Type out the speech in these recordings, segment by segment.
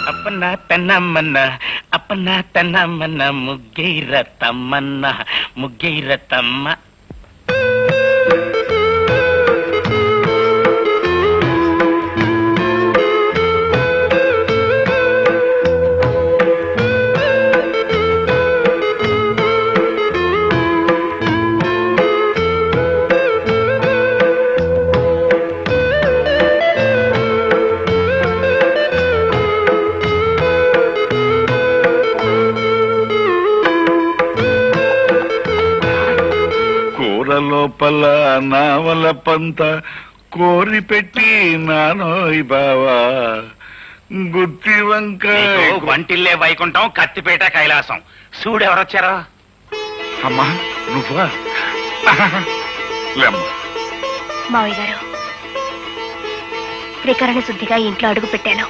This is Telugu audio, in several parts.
అప్పన్న తన్నమ్మన్న అప్పన్న తన్నమ్మన్న ముగ్గైర తమ్మన్న ముగ్గైర తమ్మ. లోపల నావల పంత కోరి పెట్టి నానోయ్ బావా గుత్తి వంకాయ వంటిల్లే వైకుంఠం కత్తిపేట కైలాసం. చూడెవరొచ్చారో. అమ్మా నువ్వా? మావయ్య గారు, త్రికరణ శుద్ధిగా ఇంట్లో అడుగు పెట్టాను.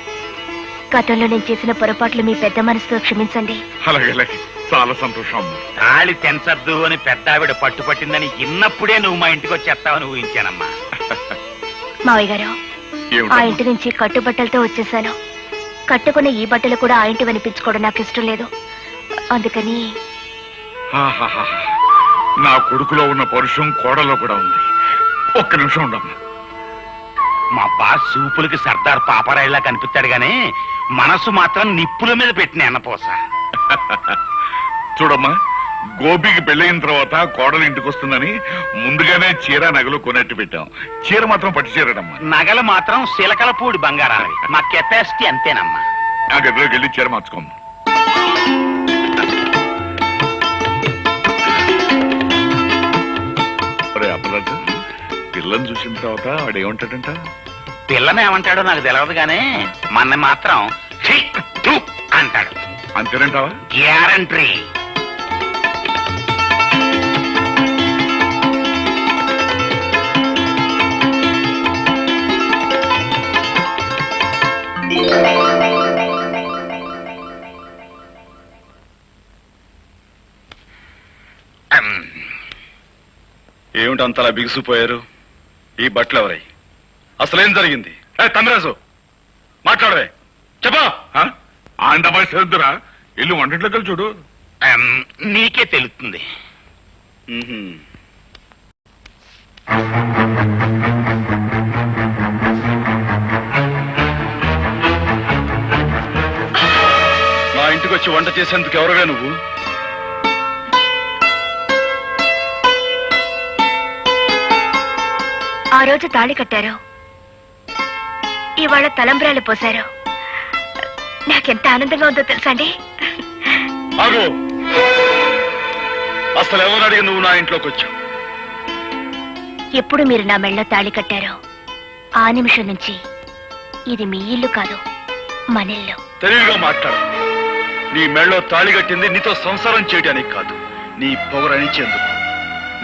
గతంలో నేను చేసిన పొరపాట్లు మీ పెద్ద మనసుతో క్షమించండి. అలాగే, చాలా సంతోషం. తాళి తెంచద్దు అని పెద్ద ఆవిడ పట్టుపట్టిందని ఇన్నప్పుడే నువ్వు మా ఇంటికి వచ్చేస్తావని ఊహించానమ్మా. మావయ్య గారు, ఆ ఇంటి నుంచి కట్టుబట్టలతో వచ్చేసాను. కట్టుకున్న ఈ బట్టలు కూడా ఆ ఇంటి వినిపించుకోవడం నాకు ఇష్టం లేదు. అందుకని నా కొడుకులో ఉన్న పరుషం కోడలో కూడా ఉంది. ఒక్క నిమిషం ఉండమ్మా. మా బాస్ సూపులకి సర్దార్ పాపరాయిలా కనిపిస్తాడు గానీ మనసు మాత్రం నిప్పుల మీద పెట్టిన ఎన్నపోస. చూడమ్మా, గోపికి పెళ్ళయిన తర్వాత కోడలు ఇంటికి వస్తుందని ముందుగానే చీర నగలు కొనట్టు పెట్టాం. చీర మాత్రం పట్టు చీరడమ్మా. నగలు మాత్రం శిలకలపూడి బంగారాలి. మా కెపాసిటీ అంతేనమ్మా. ఆ గదిలోకి వెళ్ళి చీర మార్చుకోమ్మా. అప్పలరాజు, పిల్లని చూసిన తర్వాత వాడు ఏమంటాడంట? పిల్లని ఏమంటాడో నాకు తెలియదు గానీ మన మాత్రం అంటాడు. అంతేనంటావా? గ్యారంటీ. ఏమిటి అంతలా బిగుసిపోయారు? ఈ బట్టలు ఎవరై? అసలేం జరిగింది? తమ్మిరాజు, మాట్లాడవే, చెప్పా. ఆండమాయి సరిద్దురా, ఇల్లు వంటట్లకి చూడు. నీకే తెలుస్తుంది. నా ఇంటికి వచ్చి వంట చేసేందుకు ఎవరుగా నువ్వు? ఆ రోజు తాళి కట్టారు, ఇవాళ తలంబ్రాలు పోశారు. నాకెంత ఆనందంగా ఉందో తెలుసా అండి? అసలు ఎవరు అడిగి నువ్వు నా ఇంట్లోకి వచ్చావు? ఎప్పుడు మీరు నా మెళ్ళలో తాళి కట్టారో ఆ నిమిషం నుంచి ఇది మీ ఇల్లు కాదు, మనిల్లు. తెలివిగా మాట్లాడు. నీ మెళ్ళలో తాళి కట్టింది నీతో సంసారం చేయడానికి కాదు, నీ పొగరనిచ్చేందుకు.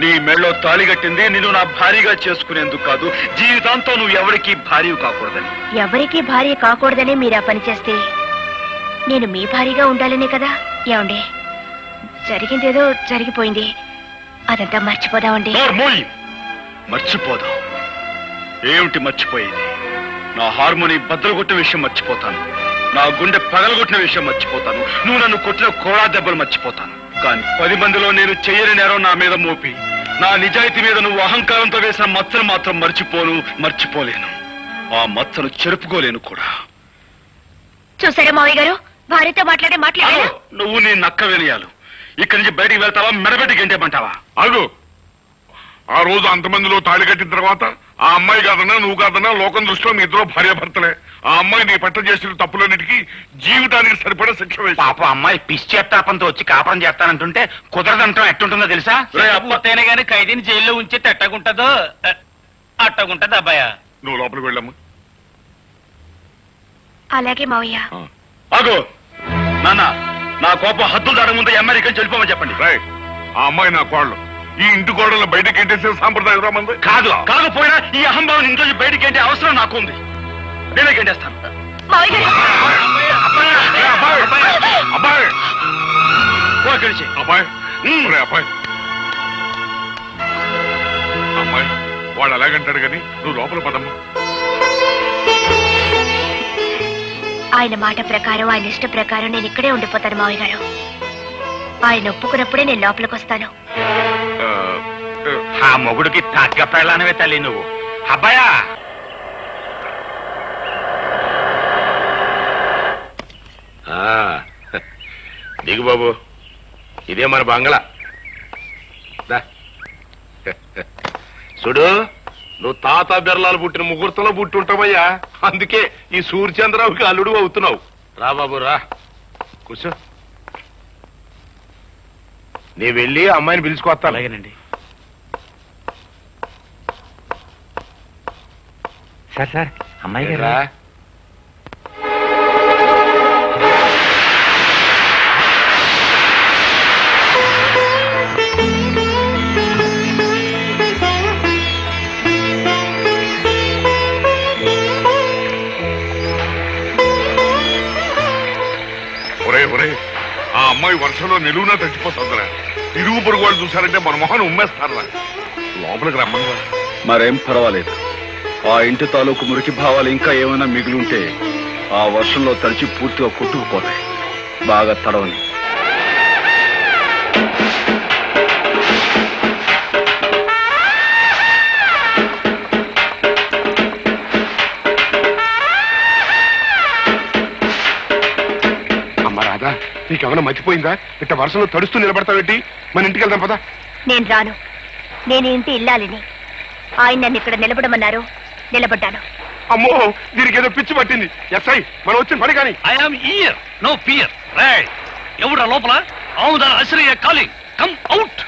నీ మెళ్ళలో తాళి కట్టింది నిన్ను నా భార్యగా చేసుకునేందుకు కాదు, జీవితాంతం నువ్వు ఎవరికి భార్య కాకూడదని. ఎవరికి భార్య కాకూడదని మీరు ఆ పని చేస్తే నేను మీ భార్యగా ఉండాలనే కదా. ఏమండి, జరిగిందేదో జరిగిపోయింది, అదంతా మర్చిపోదామండి. మర్చిపోదాం? ఏమిటి మర్చిపోయేది? నా హార్మోని బద్దలుగొట్టిన విషయం మర్చిపోతాను, నా గుండె పగలగొట్టిన విషయం మర్చిపోతాను, నువ్వు నన్ను కొట్టిన కోడా దెబ్బలు మర్చిపోతాను. కానీ 10 మందిలో నేను చెయ్యని నేరం నా మీద మోపి నా నిజాయితీ మీద నువ్వు అహంకారంతో వేసిన మచ్చను మాత్రం మర్చిపోలేను. ఆ మచ్చను చెరుపుకోలేను కూడా. చూసారా మావయ్య గారు, భార్యతో మాట్లాడే మాట్లాడారు. నువ్వు నీ నక్క వినయాలు. ఇక్కడి నుంచి బయటికి వెళ్తావా, మెడబెట్టి గంటేమంటావా? అగు, ఆ రోజు అంతమందిలో తాళి కట్టిన తర్వాత ఆ అమ్మాయి కాదన్నా నువ్వు కాదన్నా లోకం దృష్టిలో మీ ఇద్దరు భార్యాభర్తలే. ఆ అమ్మాయి నీ పట్ల చేసిన తప్పులన్నిటికీ జీవితానికి సరిపడా శిక్ష వేసి. పాప అమ్మాయి పిచ్చేత్తాపంతో వచ్చి కాపురం చేస్తానంటుంటే కుదరదంటాం ఎట్టుంటుందో తెలుసా? పూర్తయినా గానీ ఖైదీని జైల్లో ఉంచి ఎట్టగుంటదో అట్టగుంటది. అబ్బాయ, నువ్వు లోపలికి వెళ్ళమ్మా. అలాగే మావయ్య. ఆగో నాన్న, నా కోపం హద్దులు దాని ముందు అమెరికా వెళ్ళిపోమని చెప్పండి. ఆ అమ్మాయి నా కోడలు, ఈ ఇంటి కోడలు బయటకి ఎంటేసే సాంప్రదాయం రామంది కాదు. కాకపోయినా ఈ అహంభావం ఇంట్లో బయటికి ఏంటే అవసరం నాకు ఉంది. నేనే గంటేస్తాను. అబ్బాయి గెలిచి అబ్బాయి అబ్బాయి అమ్మాయి వాడు అలాగంటాడు కానీ నువ్వు లోపల పదమ్మా. ఆయన మాట ప్రకారం, ఆయన ఇష్ట ప్రకారం నేను ఇక్కడే ఉండిపోతాను మావయ్య గారు. ఆయన ఒప్పుకున్నప్పుడే నేను లోపలికి వస్తాను. ఆ మొగుడికి తగ్గ పెళ్ళానవే తల్లి నువ్వు. అబ్బాయా, దిగు బాబు, ఇదే మన బంగ్లా. చూడు, నువ్వు తాత బిర్లాలు పుట్టిన ముహూర్తంలో పుట్టి ఉంటావయ్యా. అందుకే ఈ సూర్యచంద్రరావుకి అల్లుడు అవుతున్నావు. రా బాబు రా, కూర్చో. నీ వెళ్ళి అమ్మాయిని పిలుచుకొస్తా. అలాగేనండి. సార్ అమ్మాయి గారు. రా. ఆ అమ్మాయి వర్షంలో నిలువునా తగ్గిపోతుందిరా. ఇరుగు పొరుగు వాళ్ళు చూసారంటే మన మొహాన్ని ఉమ్మేస్తారా. లోపలికి రమ్మని. మరేం పర్వాలేదు. ఆ ఇంటి తాలూకు మురికి భావాలు ఇంకా ఏమైనా మిగిలింటే ఆ వర్షంలో తడిచి పూర్తిగా కొట్టుకుపోతాయి. బాగా తడవని. అమ్మ రాధా, నీకేమైనా మర్చిపోయిందా? ఇట్ట వర్షంలో తడుస్తూ నిలబడతావేంటి? మన ఇంటికి వెళ్దాం పదా. నేను రాను. నేను ఇంటి ఇల్లాలిని. ఆయన నన్ను ఇక్కడ నిలబడమన్నారు, నిలబడ్డాను. అమ్మో, దీనికి ఏదో పిచ్చి పట్టింది. ఎస్ఐ, మనం వచ్చిన పని కానీ. I'm here, no fear. Right, ఎవడా లోపల? అవుదా అసలు calling, come out.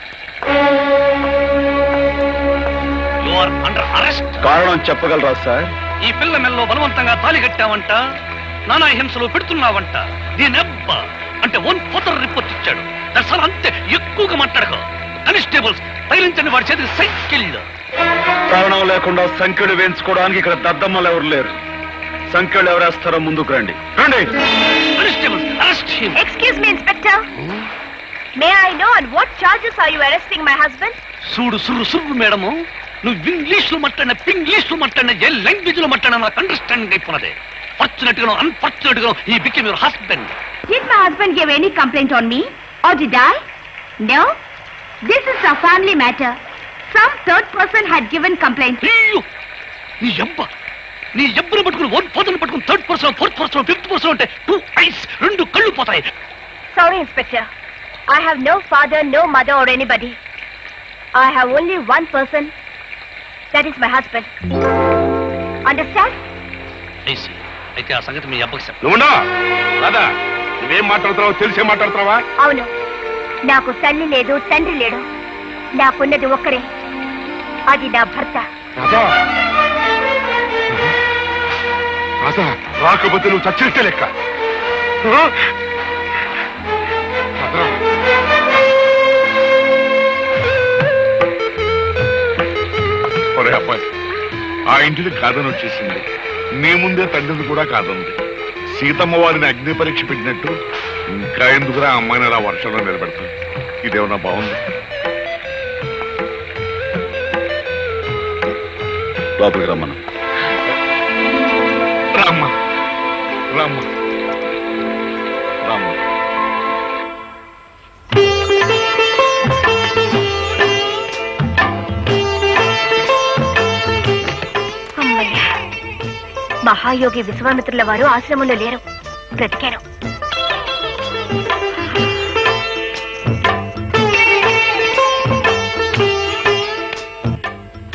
You are under arrest. కారణం చెప్పగలరా సార్? ఈ పిల్ల మెల్లో బలవంతంగా తాళి కట్టావంట, నానా హింసలు పెడుతున్నావంట. దీనెబ్బ అంటే 1/4 రిపోర్ట్ ఇచ్చాడు. దర్శనం అంతే, ఎక్కువగా మాట్లాడక. కానిస్టేబుల్స్ తగిలించండి వాడి చేతికి సైకిల్. కారణం లేకుండా సంఖ్యలు వేయించుకోవడానికి ఇక్కడ దద్దమ్మలు ఎవరు లేరు. సంఖ్యలు ఎవరేస్తారో ముందుకు రండి. రండి. Constables arrest him. Excuse me inspector. May I know on what charges are you arresting my husband? చూడు సుర్రు సుర్రు మేడము, నువ్వు ఇంగ్లీష్ లో మాట్లాడిన, పింగ్లీష్ లో మాట్లాడిన, ఏ లాంగ్వేజ్ లో మాట్లాడినా నాకు అండర్స్టాండింగ్ అయిపోయినదే. ఫార్చునేట్ గా అన్ఫార్చునేట్ గా he became your husband. Did my husband give any complaint on me? Or did I? No. This is a family matter. Some third person had given complaint. నీ ఎబ్బను పట్టుకుని 1/4 పట్టుకుని 3rd person, 4th person, 5th person అంటే 2 eyes, 2 కళ్ళు పోతాయి. Sorry, Inspector. I have no father, no mother or anybody. I have only one person. That is my husband. Understand? అయితే ఆ సంగతి మీ అబ్బకి చెప్పు. నువ్వుండా రాధా, నువ్వేం మాట్లాడుతున్నావో తెలిసే మాట్లాడుతున్నావా? అవును, నాకు తల్లి లేదు, తండ్రి లేడు. నాకున్నది ఒక్కరే, అది నా భర్త. రాధా, రాధా, రాకపోతే నువ్వు చచ్చినట్టే లెక్క. ఒరే అబ్బాయి, ఆ ఇంటిని కాదని వచ్చేసింది. నీ ముందే తండ్రిని కూడా కాదంది. సీతమ్మ వారిని అగ్ని పరీక్ష పెట్టినట్టు ఇంకా ఎందుకురా అమ్మాయిని అలా వర్షంలో నిలబెడతాం? ఇదేమన్నా బాగుంది? లోపలికి రమ్మను. రామ్మా, రామ్మా, రామ్మా. అమ్మయ్యా, మహాయోగి విశ్వామిత్రుల వారు ఆశ్రమంలో లేరు, బ్రతికారు.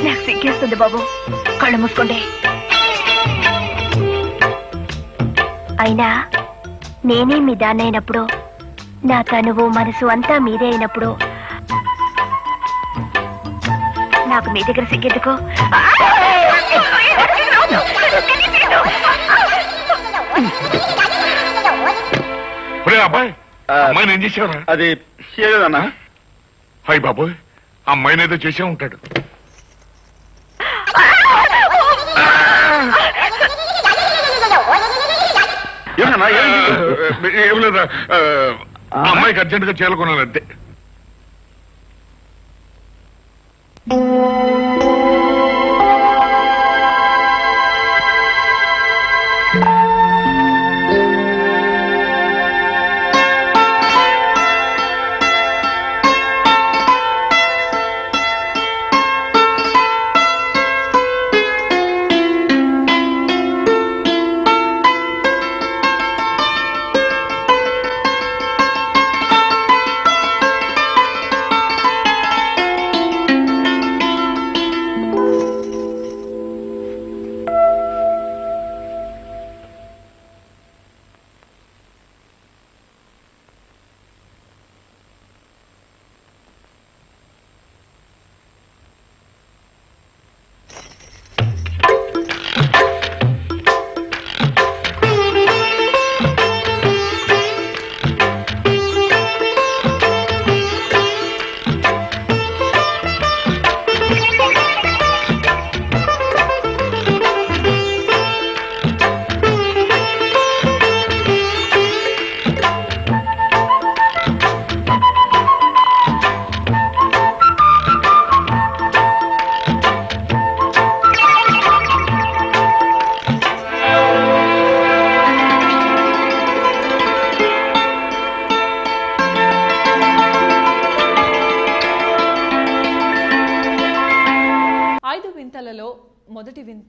నాకు సిగ్గేస్తుంది బాబు, కళ్ళు మూసుకోండి. అయినా నేనే మీ దాన్నైనప్పుడు, నా తనువు మనసు అంతా మీదే అయినప్పుడు నాకు మీ దగ్గర సిగ్గెందుకు? అబ్బాయి, అమ్మాయిని ఏం చేసావురా? అది ఏదన్నా? హాయ్ బాబోయ్, అమ్మాయిని ఏదో చేసే ఉంటాడు. ఏం లేదా, అమ్మాయికి అర్జెంట్ గా చేరుకున్నాను అంతే.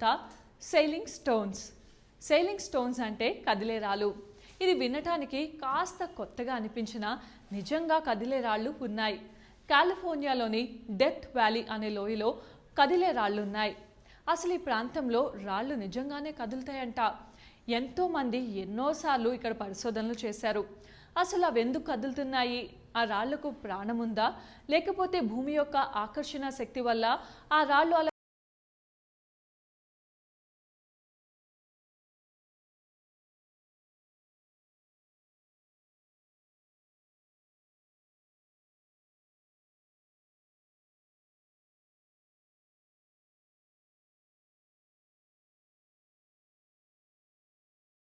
వింత సెయిలింగ్ స్టోన్స్. సెయిలింగ్ స్టోన్స్ అంటే కదిలే రాళ్ళు. ఇది వినటానికి కాస్త కొత్తగా అనిపించినా నిజంగా కదిలే రాళ్ళు ఉన్నాయి. కాలిఫోర్నియాలోని డెత్ వ్యాలీ అనే లోయలో కదిలే రాళ్ళు ఉన్నాయి. అసలు ఈ ప్రాంతంలో రాళ్ళు నిజంగానే కదులుతాయంట. ఎంతోమంది ఎన్నోసార్లు ఇక్కడ పరిశోధనలు చేశారు. అసలు అవి ఎందుకు కదులుతున్నాయి? ఆ రాళ్లకు ప్రాణం ఉందా, లేకపోతే భూమి యొక్క ఆకర్షణ శక్తి వల్ల ఆ రాళ్ళు అలా